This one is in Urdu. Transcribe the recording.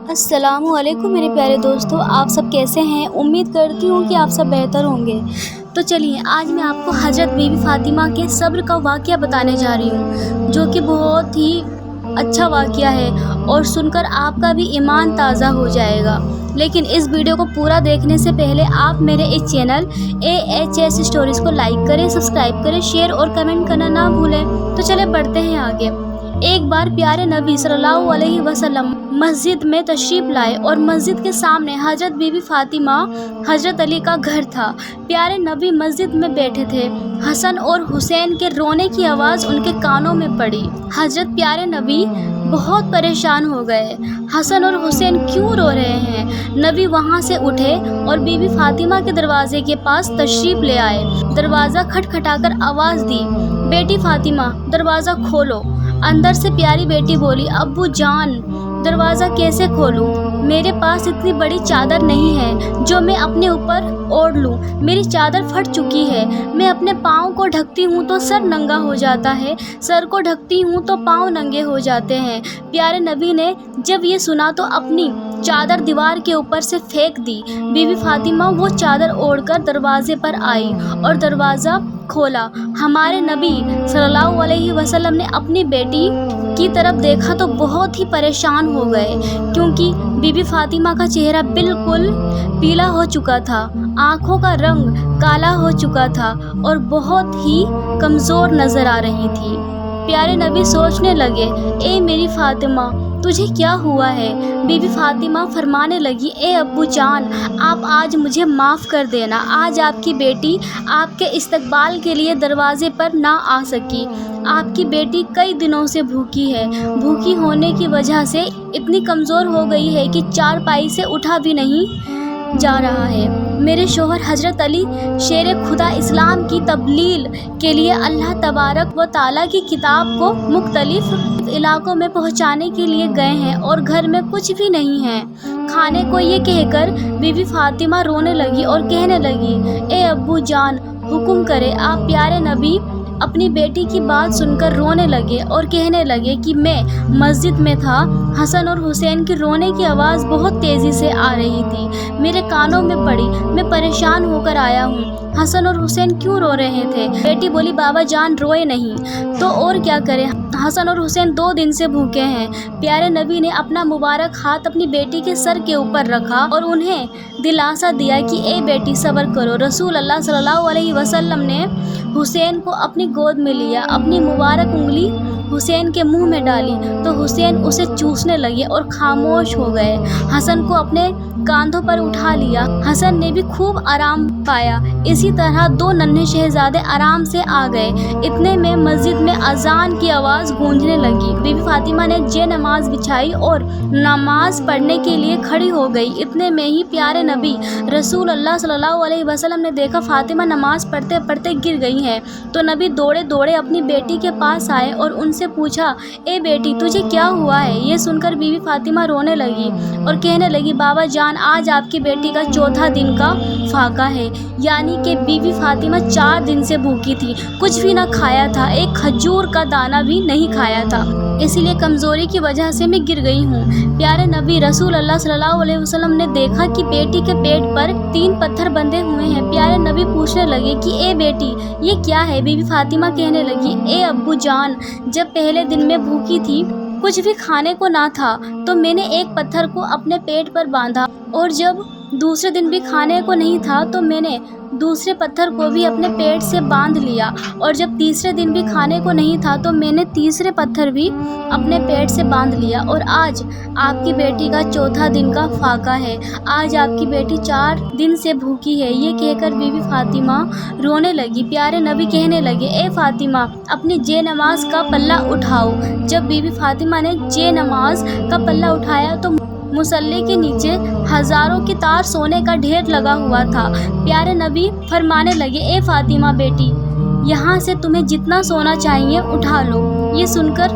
السلام علیکم میرے پیارے دوستو، آپ سب کیسے ہیں؟ امید کرتی ہوں کہ آپ سب بہتر ہوں گے۔ تو چلیے آج میں آپ کو حضرت بی بی فاطمہ کے صبر کا واقعہ بتانے جا رہی ہوں، جو کہ بہت ہی اچھا واقعہ ہے اور سن کر آپ کا بھی ایمان تازہ ہو جائے گا۔ لیکن اس ویڈیو کو پورا دیکھنے سے پہلے آپ میرے اس چینل AHS اسٹوریز کو لائک کریں، سبسکرائب کریں، شیئر اور کمنٹ کرنا نہ بھولیں۔ تو چلے بڑھتے ہیں آگے۔ ایک بار پیارے نبی صلی اللہ علیہ وسلم مسجد میں تشریف لائے اور مسجد کے سامنے حضرت بی بی فاطمہ حضرت علی کا گھر تھا۔ پیارے نبی مسجد میں بیٹھے تھے۔ حسن اور حسین کے رونے کی آواز ان کے کانوں میں پڑی۔ حضرت پیارے نبی بہت پریشان ہو گئے۔ حسن اور حسین کیوں رو رہے ہیں؟ نبی وہاں سے اٹھے اور بی بی فاطمہ کے دروازے کے پاس تشریف لے آئے۔ دروازہ کھٹکھٹا کر آواز دی، بیٹی فاطمہ دروازہ کھولو۔ اندر سے پیاری بیٹی بولی، ابو جان دروازہ کیسے کھولوں؟ میرے پاس اتنی بڑی چادر نہیں ہے جو میں اپنے اوپر اوڑھ لوں۔ میری چادر پھٹ چکی ہے۔ میں اپنے پاؤں کو ڈھکتی ہوں تو سر ننگا ہو جاتا ہے، سر کو ڈھکتی ہوں تو پاؤں ننگے ہو جاتے ہیں۔ پیارے نبی نے جب یہ سنا تو اپنی چادر دیوار کے اوپر سے پھینک دی۔ بی بی فاطمہ وہ چادر اوڑھ کر دروازے پر آئی اور دروازہ کھولا۔ ہمارے نبی صلی اللہ علیہ وسلم نے اپنی بیٹی کی طرف دیکھا تو بہت ہی پریشان ہو گئے، کیونکہ بی بی فاطمہ کا چہرہ بالکل پیلا ہو چکا تھا، آنکھوں کا رنگ کالا ہو چکا تھا اور بہت ہی کمزور نظر آ رہی تھی۔ پیارے نبی سوچنے لگے، اے میری فاطمہ تجھے کیا ہوا ہے؟ بی بی فاطمہ فرمانے لگی، اے ابو جان آپ آج مجھے معاف کر دینا، آج آپ کی بیٹی آپ کے استقبال کے لیے دروازے پر نہ آ سکی۔ آپ کی بیٹی کئی دنوں سے بھوکی ہے، بھوکی ہونے کی وجہ سے اتنی کمزور ہو گئی ہے کہ چارپائی سے اٹھا بھی نہیں جا رہا ہے۔ میرے شوہر حضرت علی شیر خدا اسلام کی تبلیغ کے لیے اللہ تبارک و تعالیٰ کی کتاب کو مختلف علاقوں میں پہنچانے کے لیے گئے ہیں اور گھر میں کچھ بھی نہیں ہے کھانے کو۔ یہ کہہ کر بی بی فاطمہ رونے لگی اور کہنے لگی، اے ابو جان حکم کرے۔ آپ پیارے نبی اپنی بیٹی کی بات سن کر رونے لگے اور کہنے لگے کہ میں مسجد میں تھا، حسن اور حسین کی رونے کی آواز بہت تیزی سے آ رہی تھی، میرے کانوں میں پڑی، میں پریشان ہو کر آیا ہوں۔ حسن اور حسین کیوں رو رہے تھے؟ بیٹی بولی، بابا جان روئے نہیں تو اور کیا کرے، حسن اور حسین 2 دن سے بھوکے ہیں۔ پیارے نبی نے اپنا مبارک ہاتھ اپنی بیٹی کے سر کے اوپر رکھا اور انہیں دلاسا دیا کہ اے بیٹی صبر کرو۔ رسول اللہ صلی اللہ علیہ وسلم نے حسین کو اپنی گود میں لیا، اپنی مبارک انگلی حسین کے منہ میں ڈالی تو حسین اسے چوسنے لگے اور خاموش ہو گئے۔ حسن کو اپنے کاندھوں پر اٹھا لیا، حسن نے بھی خوب آرام پایا۔ اسی طرح 2 ننھے شہزادے آرام سے آ گئے۔ اتنے میں مسجد میں اذان کی آواز گونجنے لگی۔ بی بی فاطمہ نے نماز بچھائی اور نماز پڑھنے کے لیے کھڑی ہو گئی۔ اتنے میں ہی پیارے نبی رسول اللہ صلی اللہ علیہ وسلم نے دیکھا فاطمہ نماز پڑھتے پڑھتے گر گئی ہیں، تو نبی دوڑے دوڑے اپنی بیٹی کے پاس آئے اور ان سے پوچھا، اے بیٹی تجھے کیا ہوا ہے؟ یہ سن کر بی بی فاطمہ رونے لگی اور کہنے لگی، بابا جان آج آپ کی بیٹی کا 4تھا دن کا فاقہ ہے، یعنی کہ بی بی فاطمہ 4 دن سے بھوکی تھی، کچھ بھی نہ کھایا تھا، ایک کھجور کا دانہ بھی نہیں کھایا تھا، اسی لیے کمزوری کی وجہ سے میں گر گئی ہوں۔ پیارے نبی رسول اللہ صلی اللہ علیہ وسلم نے دیکھا کہ بیٹی کے پیٹ پر 3 پتھر بندھے ہوئے ہیں۔ پیارے نبی پوچھنے لگے کہ اے بیٹی یہ کیا ہے؟ بی بی فاطمہ کہنے لگی، اے ابو جان جب پہلے دن میں بھوکی تھی، کچھ بھی کھانے کو نہ تھا تو میں نے ایک پتھر کو اپنے پیٹ پر باندھا، اور جب دوسرے دن بھی کھانے کو نہیں تھا تو میں نے دوسرے پتھر کو بھی اپنے پیٹ سے باندھ لیا، اور جب تیسرے دن بھی کھانے کو نہیں تھا تو میں نے تیسرے پتھر بھی اپنے پیٹ سے باندھ لیا، اور آج آپ کی بیٹی کا 4تھا دن کا فاقہ ہے، آج آپ کی بیٹی 4 دن سے بھوکی ہے۔ یہ کہہ کر بی بی فاطمہ رونے لگی۔ پیارے نبی کہنے لگے، اے فاطمہ اپنی نماز کا پلہ اٹھاؤ۔ جب بی بی فاطمہ نے نماز کا پلہ اٹھایا تو مصلی کے نیچے ہزاروں کی تار سونے کا ڈھیر لگا ہوا تھا۔ پیارے نبی فرمانے لگے، اے فاطمہ بیٹی یہاں سے تمہیں جتنا سونا چاہیے اٹھا لو۔ یہ سن کر